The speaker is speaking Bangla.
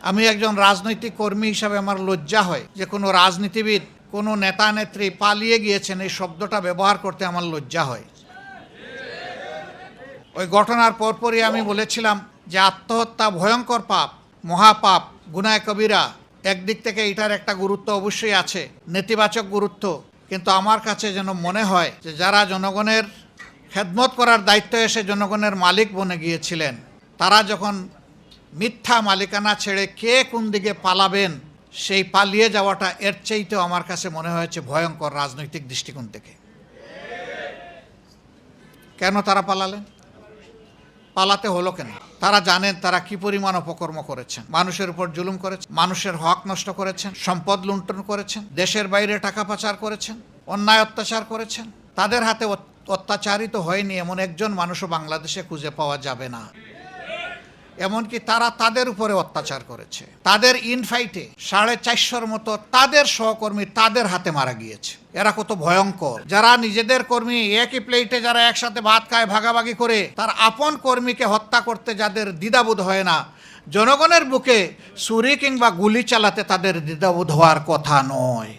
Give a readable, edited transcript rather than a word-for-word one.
আমি একজন রাজনৈতিক কর্মী হিসাবে আমার লজ্জা হয় যে কোনো রাজনীতিবিদ, কোনো নেতা নেত্রী পালিয়ে গিয়েছেন এই শব্দটা ব্যবহার করতে আমার লজ্জা হয়। ওই ঘটনার পরপরই আমি বলেছিলাম যে আত্মহত্যা ভয়ঙ্কর পাপ, মহাপাপ, গুনায় কবিরা। একদিক থেকে এটার একটা গুরুত্ব অবশ্যই আছে, নেতিবাচক গুরুত্ব, কিন্তু আমার কাছে যেন মনে হয় যে যারা জনগণের খেদমত করার দায়িত্ব এসে জনগণের মালিক বনে গিয়েছিলেন, তারা যখন মিথ্যা মালিকানা ছেড়ে কে কোন দিকে পালাবেন, সেই পালিয়ে যাওয়াটা এর চাইতেও আমার কাছে মনে হয়েছে ভয়ঙ্কর রাজনৈতিক দৃষ্টিকোণ থেকে। কেন তারা পালালেন? পালাতে হলো কেন? তারা জানেন তারা কি পরিমাণ অপকর্ম করেছেন, মানুষের উপর জুলুম করেছেন, মানুষের হক নষ্ট করেছেন, সম্পদ লুণ্ঠন করেছেন, দেশের বাইরে টাকা পাচার করেছেন, অন্যায় অত্যাচার করেছেন। তাদের হাতে অত্যাচারিত হয়নি এমন একজন মানুষও বাংলাদেশে খুঁজে পাওয়া যাবে না। এমনকি তারা তাদের উপরে অত্যাচার করেছে। তাদের ইনফাইটে 450 মতো তাদের সহকর্মী তাদের হাতে মারা গিয়েছে। এরা কত ভয়ঙ্কর! যারা নিজেদের কর্মী, একই প্লেটে যারা একসাথে ভাত খায়, ভাগাভাগি করে, তার আপন কর্মীকে হত্যা করতে যাদের দ্বিধাবোধ হয় না, জনগণের বুকে ছুরি কিংবা গুলি চালাতে তাদের দ্বিধাবোধ হওয়ার কথা নয়।